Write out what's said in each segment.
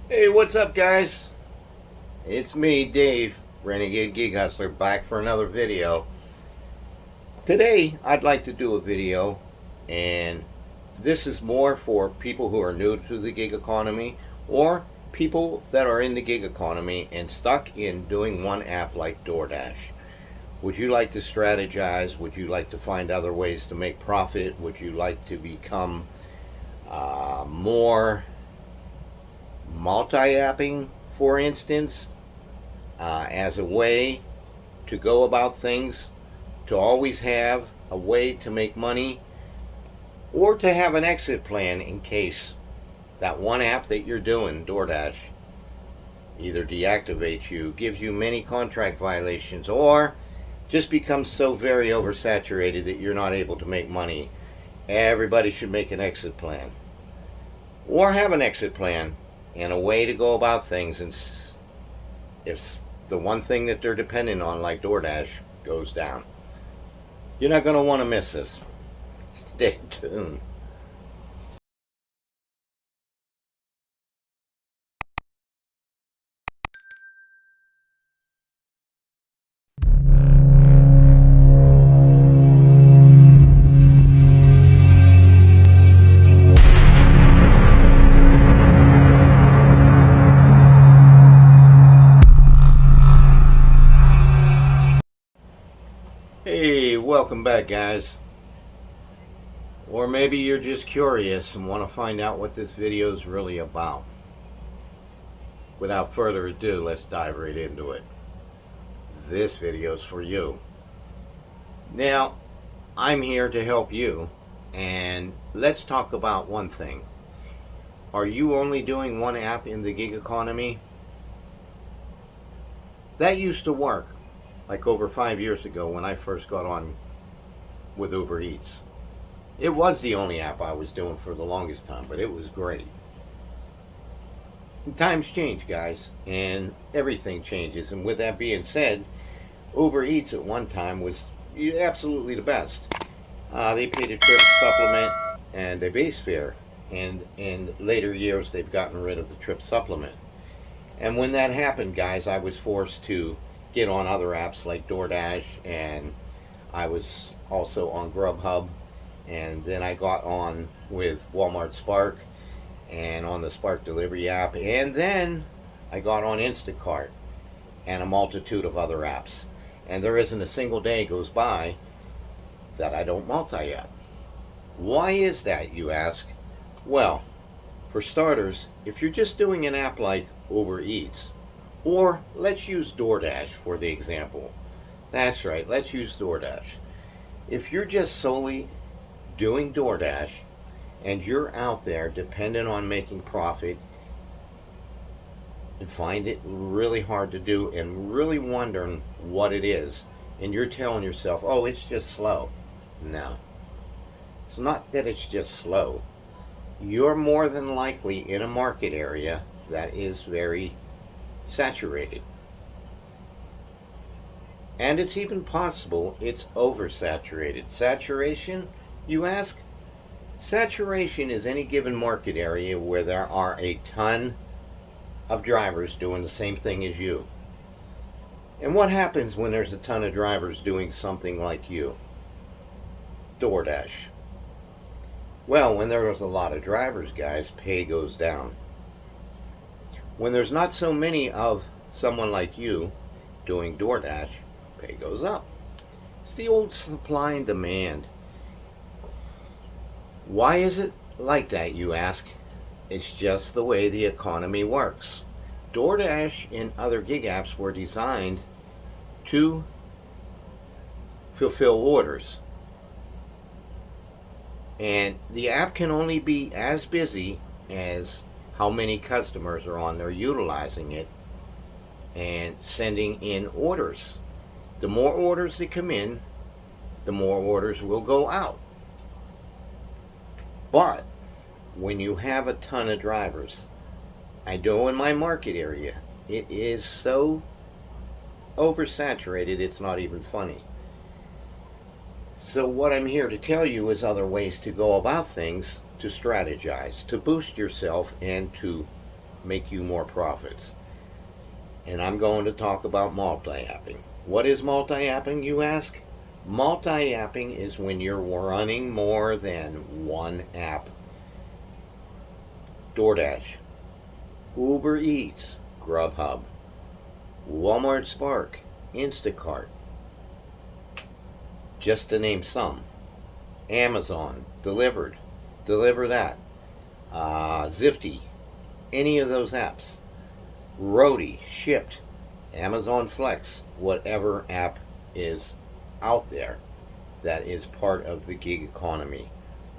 Hey, what's up, guys? It's me, Dave, Renegade Gig Hustler, back for another video. Today, I'd like to do a video, and this is more for people who are new to the gig economy or people that are in the gig economy and stuck in doing one app like DoorDash. Would you like to strategize? Would you like to find other ways to make profit? Would you like to become more multi-apping, for instance, as a way to go about things, to always have a way to make money, or to have an exit plan in case that one app that you're doing, DoorDash, either deactivates you, gives you many contract violations, or just becomes so very oversaturated that you're not able to make money. Everybody should make an exit plan, or have an exit plan and a way to go about things. And if the one thing that they're dependent on, like DoorDash, goes down, you're not going to want to miss this. Stay tuned. Hey, welcome back, guys. Or maybe you're just curious and want to find out what this video is really about. Without further ado, let's dive right into it. This video is for you. Now, I'm here to help you, and let's talk about one thing. Are you only doing one app in the gig economy? That used to work, like over 5 years ago when I first got on with Uber Eats. It was the only app I was doing for the longest time, but it was great. And times change, guys, and everything changes. And with that being said, Uber Eats at one time was absolutely the best. They paid a trip supplement and a base fare, and in later years they've gotten rid of the trip supplement. And when that happened, guys, I was forced to get on other apps like DoorDash, and I was also on Grubhub, and then I got on with Walmart Spark and on the Spark delivery app, and then I got on Instacart and a multitude of other apps. And there isn't a single day goes by that I don't multi-app. Why is that, you ask? Well, for starters, if you're just doing an app like Uber Eats, or let's use DoorDash for the example. That's right, let's use DoorDash. If you're just solely doing DoorDash and you're out there dependent on making profit and find it really hard to do and really wondering what it is, and you're telling yourself, oh, it's just slow. No, it's not that it's just slow. You're more than likely in a market area that is very saturated. And it's even possible it's oversaturated. Saturation, you ask? Saturation is any given market area where there are a ton of drivers doing the same thing as you. And what happens when there's a ton of drivers doing something like you? DoorDash. Well, when there's a lot of drivers, guys, pay goes down. When there's not so many of someone like you doing DoorDash, pay goes up. It's the old supply and demand. Why is it like that, you ask? It's just the way the economy works. DoorDash and other gig apps were designed to fulfill orders. And the app can only be as busy as how many customers are on there utilizing it and sending in orders. The more orders that come in, the more orders will go out. But when you have a ton of drivers, I know in my market area, it is so oversaturated it's not even funny. So what I'm here to tell you is other ways to go about things, to strategize, to boost yourself, and to make you more profits. And I'm going to talk about multi-apping. What is multi-apping, you ask? Multi-apping is when you're running more than one app. DoorDash, Uber Eats, Grubhub, Walmart Spark, Instacart, just to name some. Amazon, Delivered, Deliver That, Zifty, any of those apps. Roadie, Shipped, Amazon Flex, whatever app is out there that is part of the gig economy,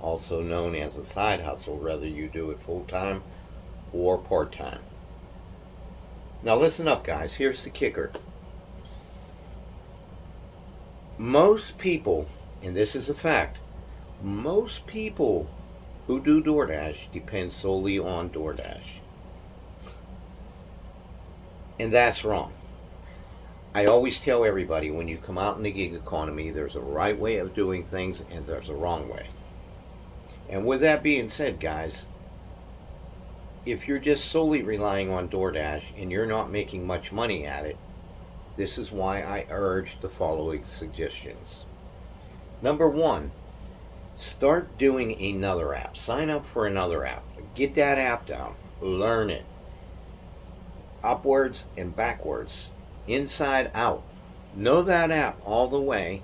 also known as a side hustle, whether you do it full time or part time. Now, listen up, guys. Here's the kicker. Most people, and this is a fact, most people who do DoorDash depend solely on DoorDash. And that's wrong. I always tell everybody, when you come out in the gig economy, there's a right way of doing things and there's a wrong way. And with that being said, guys, if you're just solely relying on DoorDash and you're not making much money at it, this is why I urge the following suggestions. Number one, start doing another app. Sign up for another app. Get that app down. Learn it. Upwards and backwards. Inside out. Know that app all the way.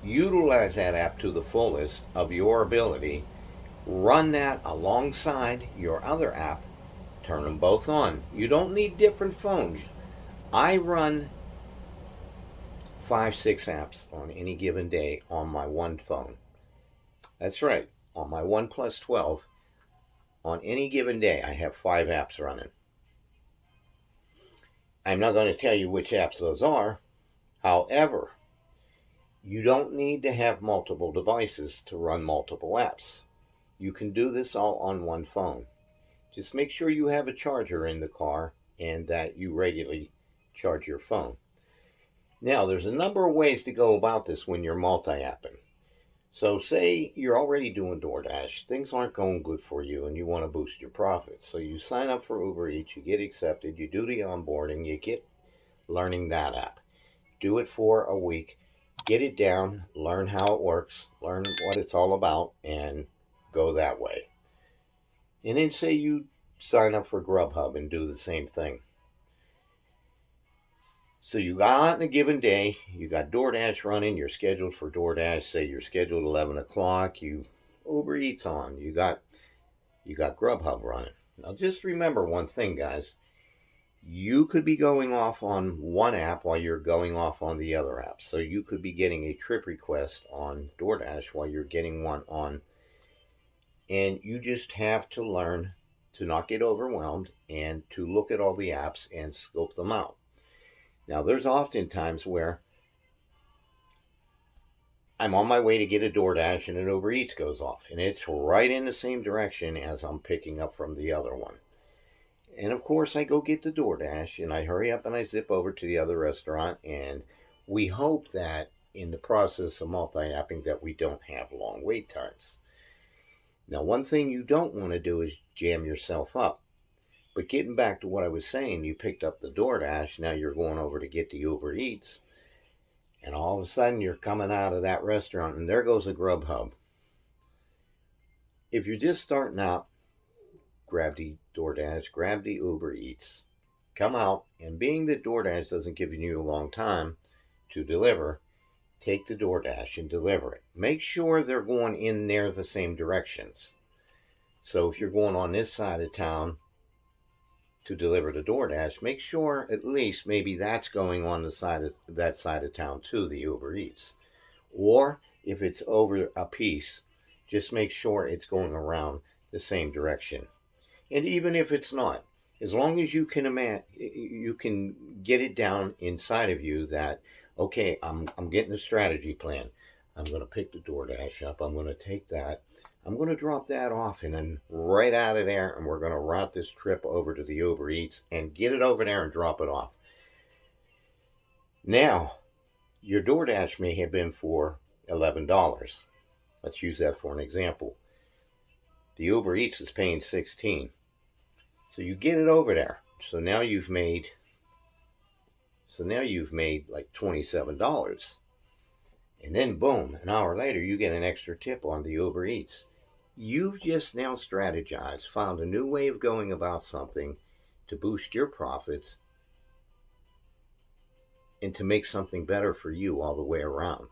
Utilize that app to the fullest of your ability. Run that alongside your other app. Turn them both on. You don't need different phones. I run 5-6 apps on any given day on my one phone. That's right. On my OnePlus 12, on any given day, I have 5 apps running. I'm not going to tell you which apps those are. However, you don't need to have multiple devices to run multiple apps. You can do this all on one phone. Just make sure you have a charger in the car and that you regularly charge your phone. Now, there's a number of ways to go about this when you're multi-apping. So say you're already doing DoorDash, things aren't going good for you and you want to boost your profits. So you sign up for Uber Eats, you get accepted, you do the onboarding, you get learning that app. Do it for a week, get it down, learn how it works, learn what it's all about, and go that way. And then say you sign up for Grubhub and do the same thing. So you got in a given day, you got DoorDash running, you're scheduled for DoorDash, say you're scheduled 11 o'clock, you Uber Eats on, you got Grubhub running. Now just remember one thing, guys. You could be going off on one app while you're going off on the other app. So you could be getting a trip request on DoorDash while you're getting one on. And you just have to learn to not get overwhelmed and to look at all the apps and scope them out. Now, there's often times where I'm on my way to get a DoorDash and an Uber Eats goes off, and it's right in the same direction as I'm picking up from the other one. And of course, I go get the DoorDash, and I hurry up and I zip over to the other restaurant, and we hope that in the process of multi-apping that we don't have long wait times. Now, one thing you don't want to do is jam yourself up. But getting back to what I was saying, you picked up the DoorDash, now you're going over to get the Uber Eats, and all of a sudden you're coming out of that restaurant, and there goes a Grubhub. If you're just starting out, grab the DoorDash, grab the Uber Eats, come out, and being that DoorDash doesn't give you a long time to deliver, take the DoorDash and deliver it. Make sure they're going in there the same directions. So if you're going on this side of town to deliver to DoorDash, make sure at least maybe that's going on the side of that side of town to the Uber Eats. Or if it's over a piece, just make sure it's going around the same direction. And even if it's not, as long as you can you can get it down inside of you that, okay, I'm getting a strategy plan. I'm going to pick the DoorDash up. I'm going to take that. I'm going to drop that off and then right out of there, and we're going to route this trip over to the Uber Eats and get it over there and drop it off. Now, your DoorDash may have been for $11. Let's use that for an example. The Uber Eats is paying $16. So you get it over there. So now you've made like $27. And then boom, an hour later you get an extra tip on the Uber Eats. You've just now strategized, found a new way of going about something to boost your profits and to make something better for you all the way around.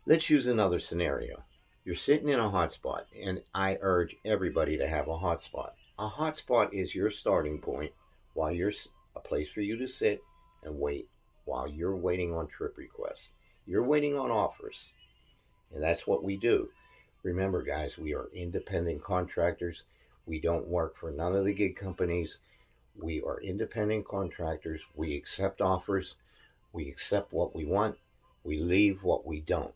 Let's use another scenario. You're sitting in a hotspot, and I urge everybody to have a hotspot. A hotspot is your starting point while you're a place for you to sit and wait while you're waiting on trip requests. You're waiting on offers, and that's what we do. Remember, guys, we are independent contractors. We don't work for none of the gig companies. We are independent contractors. We accept offers. We accept what we want. We leave what we don't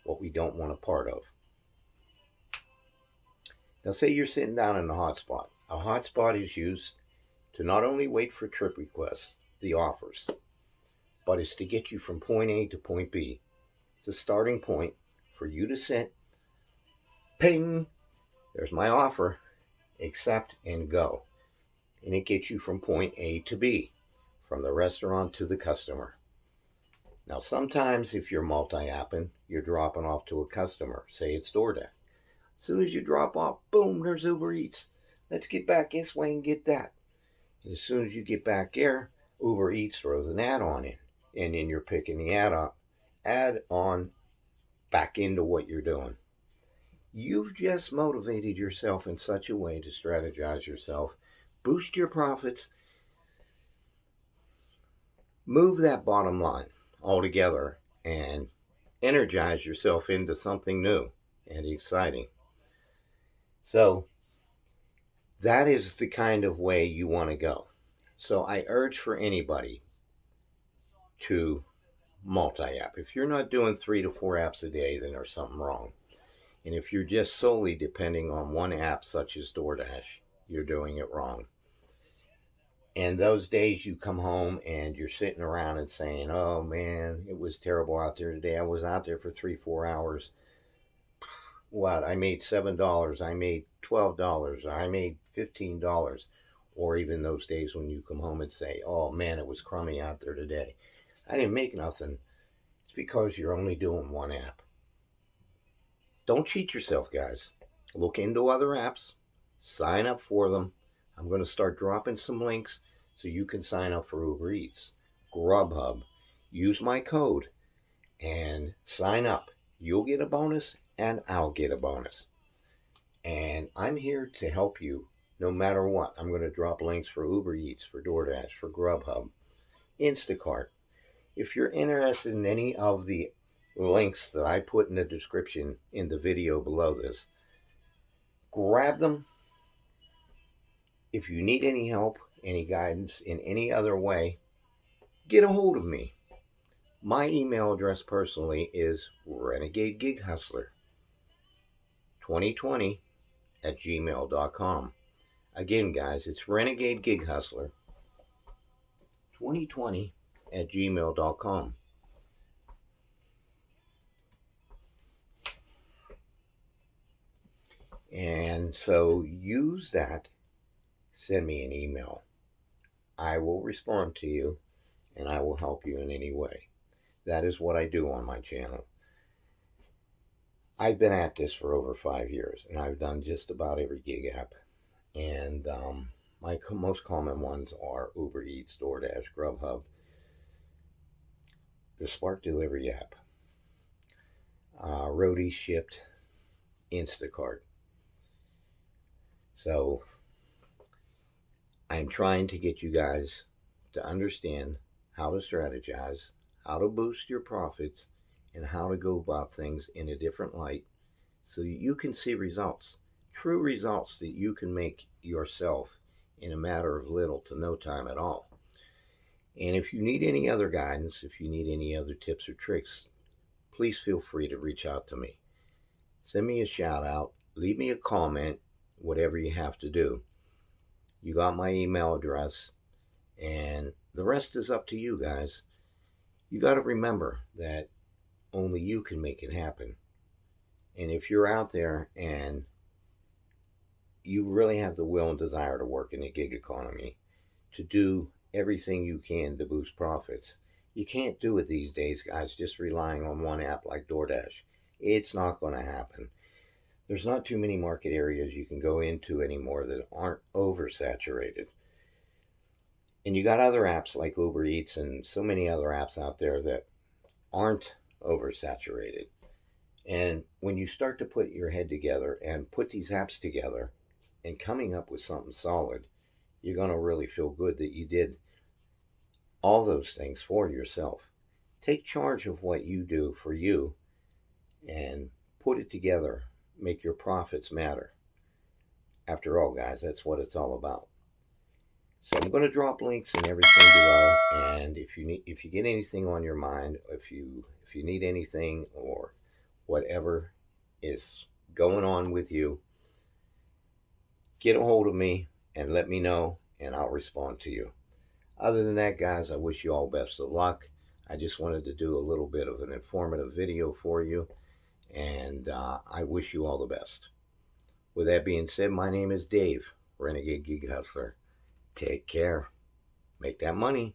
want a part of. Now, say you're sitting down in a hotspot. A hotspot is used to not only wait for trip requests, the offers, but it's to get you from point A to point B. It's a starting point for you to sit, ping, there's my offer, accept and go. And it gets you from point A to B, from the restaurant to the customer. Now, sometimes if you're multi-apping, you're dropping off to a customer. Say it's DoorDash. As soon as you drop off, boom, there's Uber Eats. Let's get back this way and get that. And as soon as you get back there, Uber Eats throws an add-on in. And then you're picking the add-on back into what you're doing. You've just motivated yourself in such a way to strategize yourself, boost your profits, move that bottom line altogether, and energize yourself into something new and exciting. So that is the kind of way you want to go. So I urge for anybody to multi-app. If you're not doing 3 to 4 apps a day, then there's something wrong. And if you're just solely depending on one app such as DoorDash, you're doing it wrong. And those days you come home and you're sitting around and saying, oh man, it was terrible out there today. I was out there for 3-4 hours. What? I made $7. I made $12. I made $15. Or even those days when you come home and say, oh man, it was crummy out there today. I didn't make nothing. It's because you're only doing one app. Don't cheat yourself, guys. Look into other apps. Sign up for them. I'm going to start dropping some links so you can sign up for Uber Eats, Grubhub. Use my code and sign up. You'll get a bonus and I'll get a bonus. And I'm here to help you no matter what. I'm going to drop links for Uber Eats, for DoorDash, for Grubhub, Instacart. If you're interested in any of the links that I put in the description in the video below this, grab them. If you need any help, any guidance in any other way, get a hold of me. My email address personally is renegadegighustler2020@gmail.com. Again, guys, it's renegadegighustler2020@gmail.com. And so use that. Send me an email. I will respond to you and I will help you in any way. That is what I do on my channel. I've been at this for over 5 years and I've done just about every gig app. And my most common ones are Uber Eats, DoorDash, Grubhub, the Spark Delivery app, Roadie Shipped, Instacart. So I'm trying to get you guys to understand how to strategize, how to boost your profits, and how to go about things in a different light so that you can see results, true results that you can make yourself in a matter of little to no time at all. And if you need any other guidance, if you need any other tips or tricks, please feel free to reach out to me. Send me a shout out, leave me a comment, whatever you have to do. You got my email address, and the rest is up to you guys. You got to remember that only you can make it happen. And if you're out there and you really have the will and desire to work in the gig economy, to do everything you can to boost profits. You can't do it these days, guys, just relying on one app like DoorDash. It's not going to happen. There's not too many market areas you can go into anymore that aren't oversaturated. And you got other apps like Uber Eats and so many other apps out there that aren't oversaturated. And when you start to put your head together and put these apps together and coming up with something solid, you're going to really feel good that you did all those things for yourself. Take charge of what you do for you and put it together. Make your profits matter. After all, guys, that's what it's all about. So I'm going to drop links and everything below. And if you get anything on your mind, if you need anything or whatever is going on with you, get a hold of me and let me know, and I'll respond to you. Other than that, guys, I wish you all best of luck. I just wanted to do a little bit of an informative video for you, and I wish you all the best. With that being said, my name is Dave, Renegade Gig Hustler. Take care. Make that money.